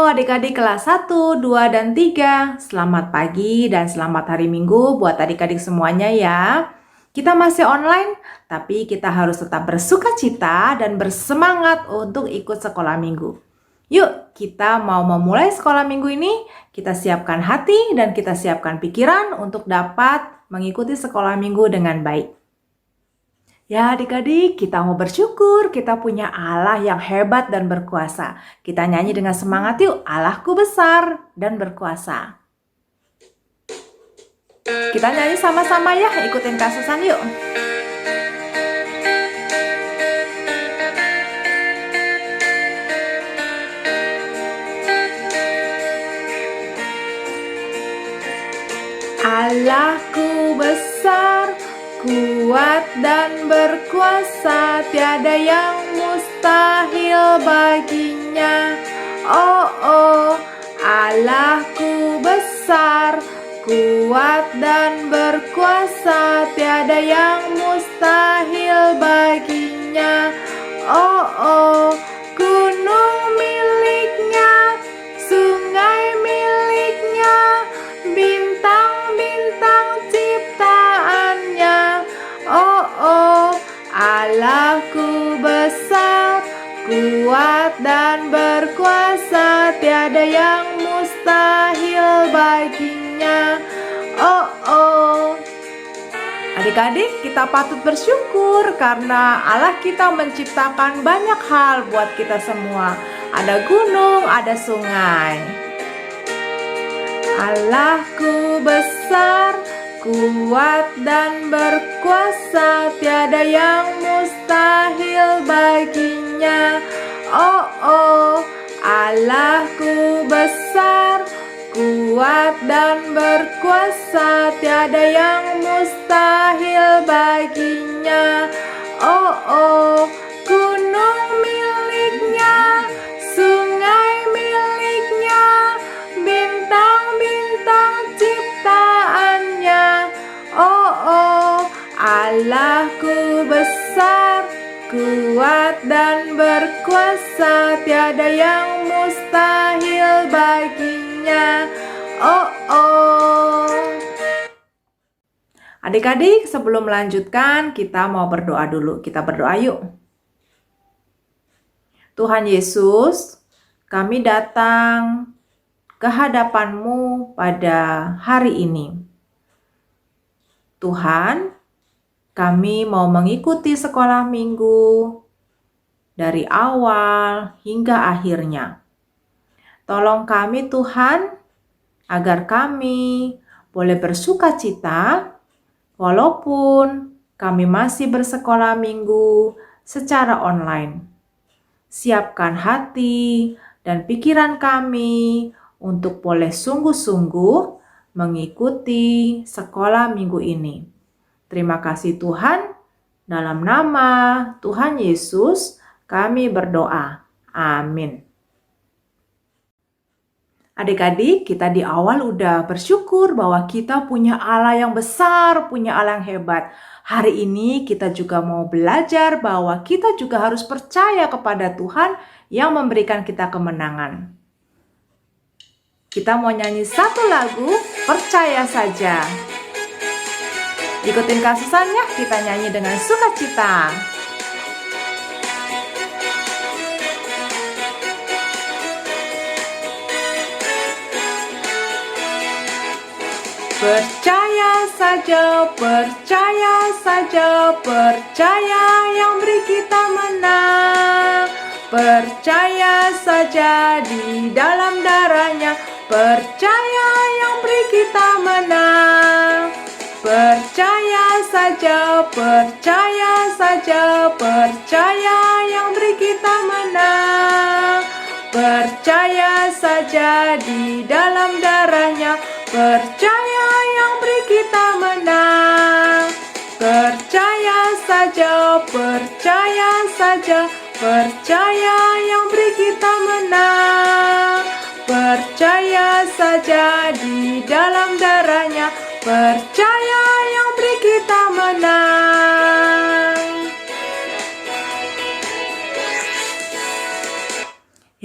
adik-adik kelas 1, 2, dan 3. Selamat pagi dan selamat hari Minggu buat adik-adik semuanya ya. Kita masih online, tapi kita harus tetap bersukacita dan bersemangat untuk ikut sekolah minggu. Yuk, kita mau memulai sekolah minggu ini. Kita siapkan hati dan kita siapkan pikiran untuk dapat mengikuti sekolah minggu dengan baik. Ya adik-adik, kita mau bersyukur kita punya Allah yang hebat dan berkuasa. Kita nyanyi dengan semangat yuk, Allahku besar dan berkuasa. Kita nyanyi sama-sama ya, ikutin Kak Susan yuk. Allahku besar, kuat dan berkuasa, tiada yang mustahil baginya. Oh, oh, Allahku besar, kuat dan berkuasa, tiada yang mustahil baginya. Oh, oh, gunung miliknya, sungai miliknya, bintang-bintang ciptaannya. Oh, oh, Allahku besar, kuat dan berkuasa, tiada yang mustahil baginya. Oh, oh. Adik-adik, kita patut bersyukur karena Allah kita menciptakan banyak hal buat kita semua. Ada gunung, ada sungai. Allahku besar, kuat dan berkuasa, tiada yang mustahil baginya. Oh, oh, Allahku besar, kuat dan berkuasa, tiada yang mustahil baginya. Oh, oh, gunung miliknya, sungai miliknya, bintang-bintang ciptaannya. Oh, oh, Allahku besar, kuat dan berkuasa, tiada yang mustahil baginya. Oh, oh. Adik-adik, sebelum melanjutkan, kita mau berdoa dulu. Kita berdoa yuk. Tuhan Yesus, kami datang ke hadapan-Mu pada hari ini. Tuhan, kami mau mengikuti sekolah minggu dari awal hingga akhirnya. Tolong kami Tuhan, agar kami boleh bersukacita walaupun kami masih bersekolah minggu secara online. Siapkan hati dan pikiran kami untuk boleh sungguh-sungguh mengikuti sekolah minggu ini. Terima kasih Tuhan, dalam nama Tuhan Yesus kami berdoa. Amin. Adik-adik, kita di awal udah bersyukur bahwa kita punya Allah yang besar, punya Allah yang hebat. Hari ini kita juga mau belajar bahwa kita juga harus percaya kepada Tuhan yang memberikan kita kemenangan. Kita mau nyanyi satu lagu, Percaya Saja. Ikutin Kak Susan ya, kita nyanyi dengan sukacita. Percaya saja, percaya saja, percaya yang beri kita menang. Percaya saja di dalam darahnya, percaya yang beri kita menang. Percaya saja, percaya saja, percaya yang beri kita menang. Percaya saja di dalam darahnya, percaya yang beri kita menang. Percaya saja, percaya saja, percaya yang beri kita menang. Percaya saja di dalam darahnya, percaya yang beri kita menang.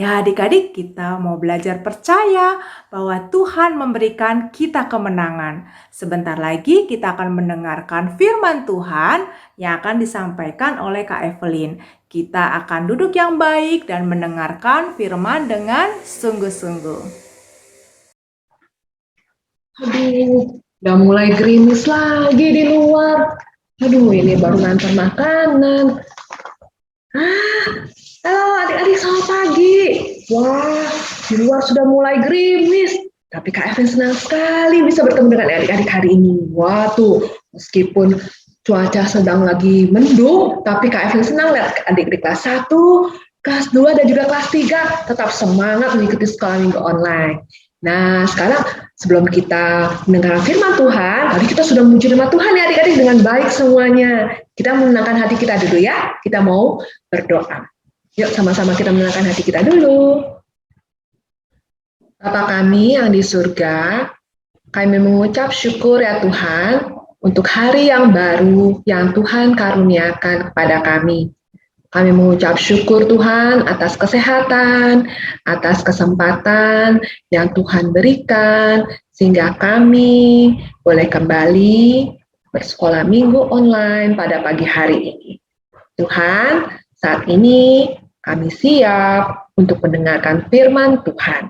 Ya adik-adik, kita mau belajar percaya bahwa Tuhan memberikan kita kemenangan. Sebentar lagi kita akan mendengarkan firman Tuhan yang akan disampaikan oleh Kak Evelyn. Kita akan duduk yang baik dan mendengarkan firman dengan sungguh-sungguh. Aduh, udah mulai gerimis lagi di luar. Aduh, ini baru ngantar makanan. Halo adik-adik, selamat pagi. Wah, di luar sudah mulai gerimis. Tapi Kak Evan senang sekali bisa bertemu dengan adik-adik hari ini. Wah tuh, meskipun cuaca sedang lagi mendung, tapi Kak Evan senang lihat adik-adik kelas 1, kelas 2, dan juga kelas 3 tetap semangat mengikuti sekolah minggu online. Nah, sekarang sebelum kita mendengarkan firman Tuhan, tadi kita sudah memuji nama Tuhan ya adik-adik dengan baik semuanya. Kita menenangkan hati kita dulu ya. Kita mau berdoa. Yuk sama-sama kita menenangkan hati kita dulu. Bapa kami yang di surga, kami mengucap syukur ya Tuhan untuk hari yang baru yang Tuhan karuniakan kepada kami. Kami mengucap syukur Tuhan atas kesehatan, atas kesempatan yang Tuhan berikan, sehingga kami boleh kembali bersekolah minggu online pada pagi hari ini. Tuhan, saat ini kami siap untuk mendengarkan firman Tuhan.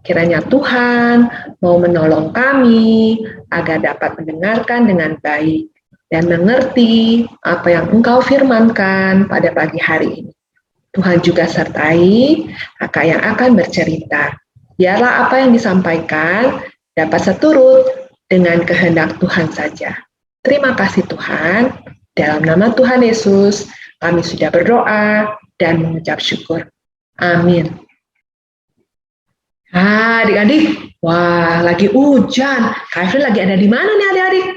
Kiranya Tuhan mau menolong kami agar dapat mendengarkan dengan baik dan mengerti apa yang Engkau firmankan pada pagi hari ini. Tuhan juga sertai kakak yang akan bercerita. Biarlah apa yang disampaikan dapat seturut dengan kehendak Tuhan saja. Terima kasih Tuhan. Dalam nama Tuhan Yesus, kami sudah berdoa dan mengucap syukur. Amin. Adik-adik, wah lagi hujan. Kak Evelyn lagi ada di mana nih adik-adik?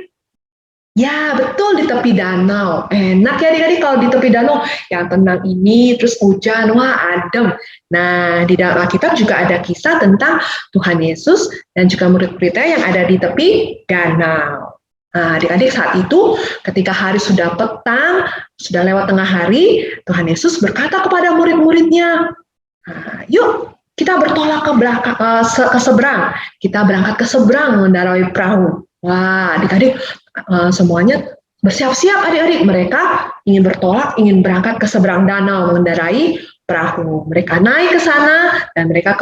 Ya, betul di tepi danau. Enak ya adik-adik kalau di tepi danau yang tenang ini, terus hujan, wah adem. Nah, di dalam Alkitab juga ada kisah tentang Tuhan Yesus dan juga murid-muridnya yang ada di tepi danau. Nah, adik-adik saat itu ketika hari sudah petang, sudah lewat tengah hari, Tuhan Yesus berkata kepada murid-muridnya, yuk kita bertolak ke seberang. Kita berangkat ke seberang mengendarai perahu. Wah, adik-adik semuanya bersiap-siap adik-adik. Mereka ingin bertolak, ingin berangkat ke seberang danau mengendarai perahu. Mereka naik ke sana dan mereka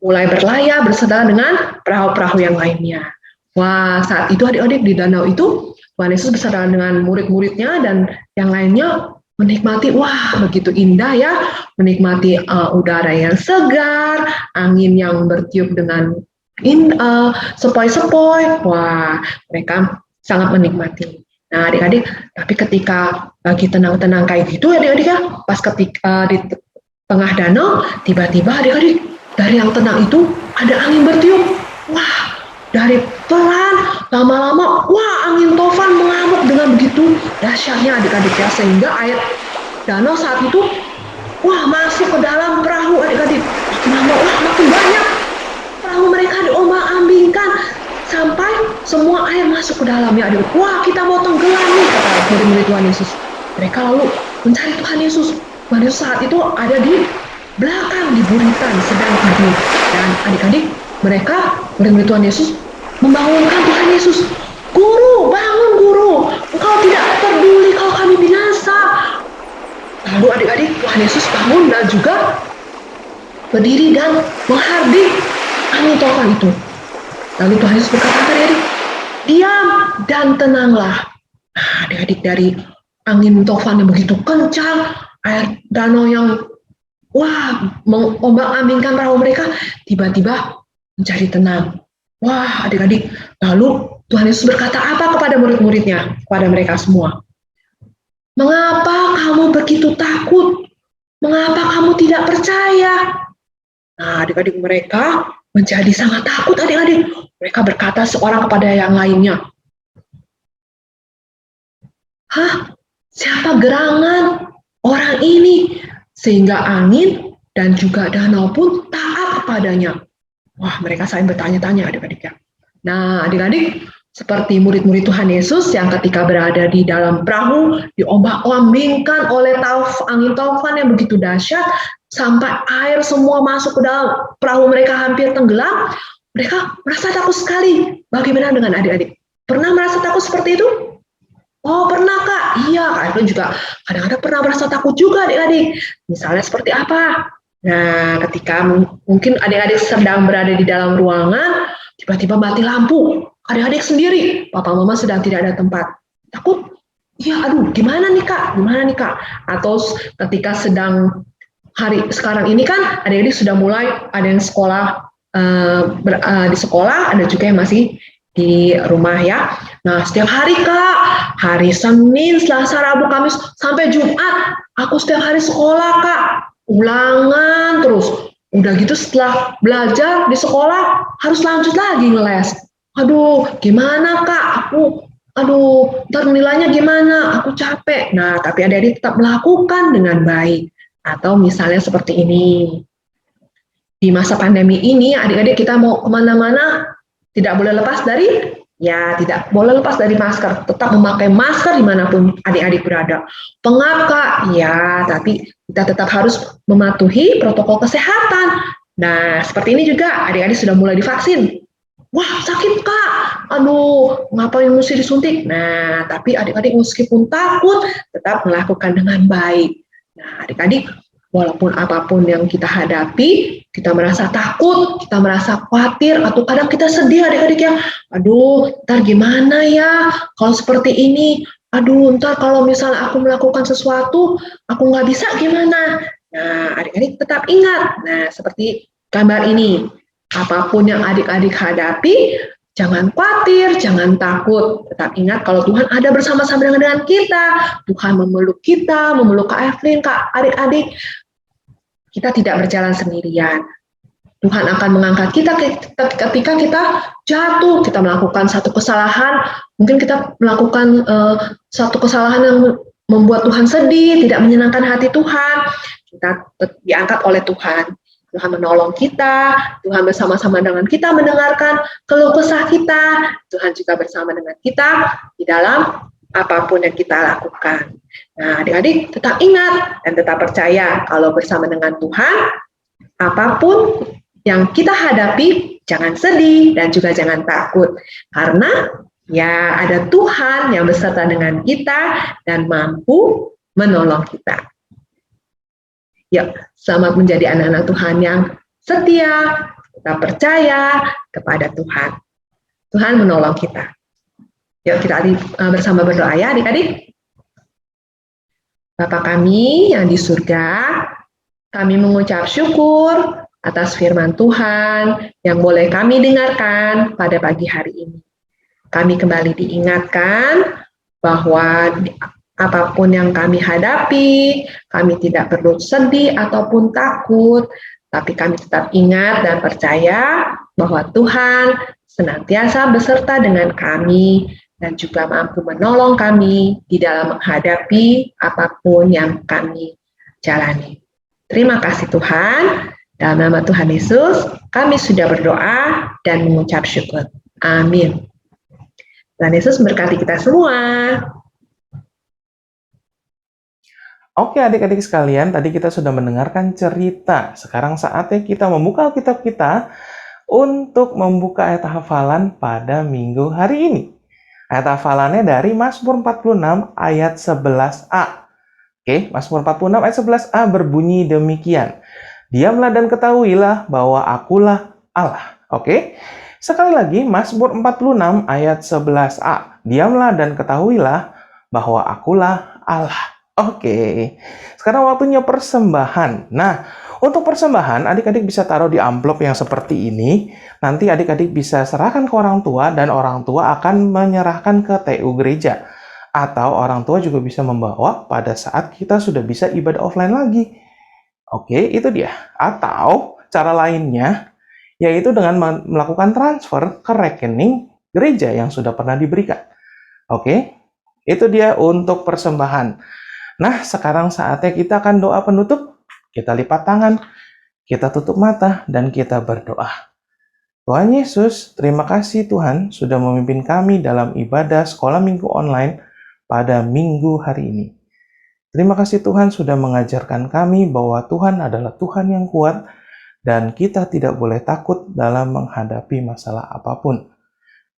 mulai berlayar bersama dengan perahu-perahu yang lainnya. Wah, saat itu adik-adik di danau itu Tuhan Yesus bersama dengan murid-muridnya dan yang lainnya menikmati, wah begitu indah ya, menikmati udara yang segar, angin yang bertiup dengan sepoi-sepoi, wah mereka sangat menikmati. Nah adik-adik, tapi ketika lagi tenang-tenang kayak gitu adik-adik ya, pas ketika di tengah danau, tiba-tiba adik-adik dari yang tenang itu ada angin bertiup, wah dari pelan, lama-lama, wah angin tofan mengamuk dengan begitu dahsyatnya adik-adik ya, sehingga air danau saat itu, wah masuk ke dalam perahu adik-adik, makin lama, wah makin banyak, perahu mereka diombang-ambingkan, sampai semua air masuk ke dalam ya adik. Wah kita mau tenggelam nih, kata murid-murid Tuhan Yesus. Mereka lalu mencari Tuhan Yesus. Tuhan Yesus saat itu ada di belakang, di buritan, sedang tidur. Dan adik-adik, mereka murid-murid Tuhan Yesus membangunkan Tuhan Yesus. Guru, bangun guru, engkau tidak peduli kalau kami binasa. Lalu adik-adik, Tuhan Yesus bangun dan juga berdiri dan menghardik angin tofan itu. Lalu Tuhan Yesus berkata kepada adik, diam dan tenanglah. Nah, adik-adik, dari angin tofan yang begitu kencang, air danau yang wah mengombang-ambingkan perahu mereka, tiba-tiba menjadi tenang. Wah adik-adik, lalu Tuhan Yesus berkata apa kepada murid-muridnya, kepada mereka semua? Mengapa kamu begitu takut? Mengapa kamu tidak percaya? Nah adik-adik, mereka menjadi sangat takut adik-adik. Mereka berkata seorang kepada yang lainnya, hah? Siapa gerangan orang ini? Sehingga angin dan juga danau pun taat kepadanya. Wah, mereka saling bertanya-tanya adik-adik ya. Nah, adik-adik, seperti murid-murid Tuhan Yesus yang ketika berada di dalam perahu, diombang-ambingkan oleh angin taufan yang begitu dahsyat, sampai air semua masuk ke dalam perahu mereka hampir tenggelam, mereka merasa takut sekali. Bagaimana dengan adik-adik? Pernah merasa takut seperti itu? Oh pernah Kak, iya Kak Evelyn juga kadang-kadang pernah merasa takut juga adik-adik. Misalnya seperti apa? Nah ketika mungkin adik-adik sedang berada di dalam ruangan, tiba-tiba mati lampu, adik-adik sendiri, papa mama sedang tidak ada tempat. Takut? Iya aduh gimana nih Kak, gimana nih Kak? Atau ketika sedang hari sekarang ini kan adik-adik sudah mulai ada yang sekolah di sekolah, ada juga yang masih di rumah ya. Nah, setiap hari Kak, hari Senin, Selasa, Rabu, Kamis, sampai Jumat, aku setiap hari sekolah Kak, ulangan terus. Udah gitu setelah belajar di sekolah, harus lanjut lagi ngeles. Aduh, gimana Kak? Ntar nilainya gimana? Aku capek. Nah, tapi adik-adik tetap melakukan dengan baik. Atau misalnya seperti ini, di masa pandemi ini adik-adik kita mau kemana-mana tidak boleh lepas dari tidak boleh lepas dari masker, tetap memakai masker dimanapun adik-adik berada. Pengap Kak, ya tapi kita tetap harus mematuhi protokol kesehatan. Nah seperti ini juga adik-adik sudah mulai divaksin. Wah sakit Kak, aduh ngapain mesti disuntik? Nah tapi adik-adik meskipun takut tetap melakukan dengan baik. Nah adik-adik walaupun apapun yang kita hadapi, kita merasa takut, kita merasa khawatir, atau kadang kita sedih adik-adik ya, aduh ntar gimana ya kalau seperti ini, aduh ntar kalau misalnya aku melakukan sesuatu, aku nggak bisa gimana. Nah adik-adik tetap ingat, nah seperti gambar ini, apapun yang adik-adik hadapi, jangan khawatir, jangan takut. Tetap ingat kalau Tuhan ada bersama-sama dengan kita. Tuhan memeluk kita, memeluk Kak Evelyn, Kak adik-adik. Kita tidak berjalan sendirian. Tuhan akan mengangkat kita ketika kita jatuh, kita melakukan satu kesalahan, mungkin kita melakukan satu kesalahan yang membuat Tuhan sedih, tidak menyenangkan hati Tuhan, kita diangkat oleh Tuhan. Tuhan menolong kita, Tuhan bersama-sama dengan kita mendengarkan keluh kesah kita, Tuhan juga bersama dengan kita di dalam apapun yang kita lakukan. Nah, adik-adik tetap ingat dan tetap percaya kalau bersama dengan Tuhan, apapun yang kita hadapi, jangan sedih dan juga jangan takut. Karena ya ada Tuhan yang beserta dengan kita dan mampu menolong kita. Yuk, selamat menjadi anak-anak Tuhan yang setia, tetap percaya kepada Tuhan. Tuhan menolong kita. Yuk kita bersama berdoa ya adik-adik. Bapa kami yang di surga, kami mengucap syukur atas firman Tuhan yang boleh kami dengarkan pada pagi hari ini. Kami kembali diingatkan bahwa apapun yang kami hadapi, kami tidak perlu sedih ataupun takut, tapi kami tetap ingat dan percaya bahwa Tuhan senantiasa beserta dengan kami dan juga mampu menolong kami di dalam menghadapi apapun yang kami jalani. Terima kasih Tuhan, dalam nama Tuhan Yesus, kami sudah berdoa dan mengucap syukur. Amin. Tuhan Yesus memberkati kita semua. Oke adik-adik sekalian, tadi kita sudah mendengarkan cerita. Sekarang saatnya kita membuka Alkitab kita untuk membuka ayat hafalan pada minggu hari ini. Ayat hafalannya dari Mazmur 46 ayat 11a. Oke, Mazmur 46 ayat 11a berbunyi demikian. Diamlah dan ketahuilah bahwa akulah Allah. Oke, sekali lagi Mazmur 46 ayat 11a. Diamlah dan ketahuilah bahwa akulah Allah. Oke, sekarang waktunya persembahan. Nah, untuk persembahan, adik-adik bisa taruh di amplop yang seperti ini. Nanti adik-adik bisa serahkan ke orang tua dan orang tua akan menyerahkan ke TU gereja. Atau orang tua juga bisa membawa pada saat kita sudah bisa ibadah offline lagi. Oke, itu dia. Atau cara lainnya, yaitu dengan melakukan transfer ke rekening gereja yang sudah pernah diberikan. Oke, itu dia untuk persembahan. Nah, sekarang saatnya kita akan doa penutup. Kita lipat tangan, kita tutup mata, dan kita berdoa. Tuhan Yesus, terima kasih Tuhan sudah memimpin kami dalam ibadah sekolah minggu online pada minggu hari ini. Terima kasih Tuhan sudah mengajarkan kami bahwa Tuhan adalah Tuhan yang kuat dan kita tidak boleh takut dalam menghadapi masalah apapun.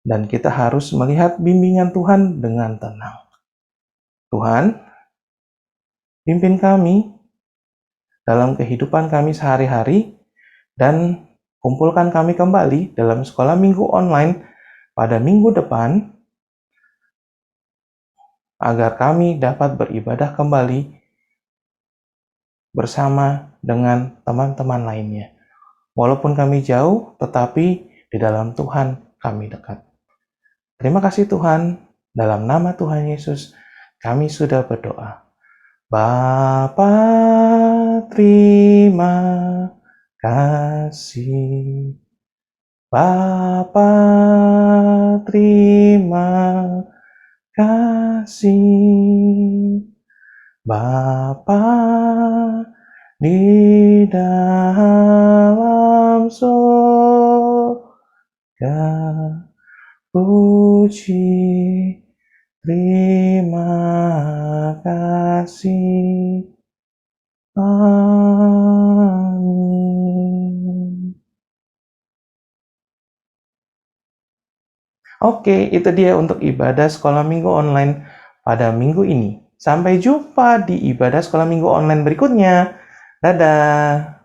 Dan kita harus melihat bimbingan Tuhan dengan tenang. Tuhan, pimpin kami dalam kehidupan kami sehari-hari dan kumpulkan kami kembali dalam sekolah minggu online pada minggu depan agar kami dapat beribadah kembali bersama dengan teman-teman lainnya. Walaupun kami jauh, tetapi di dalam Tuhan kami dekat. Terima kasih Tuhan, dalam nama Tuhan Yesus kami sudah berdoa. Bapa, terima kasih. Bapa, terima kasih. Bapa di dalam surga, puji, terima kasih. Amin. Oke, itu dia untuk ibadah sekolah minggu online pada minggu ini. Sampai jumpa di ibadah sekolah minggu online berikutnya. Dadah.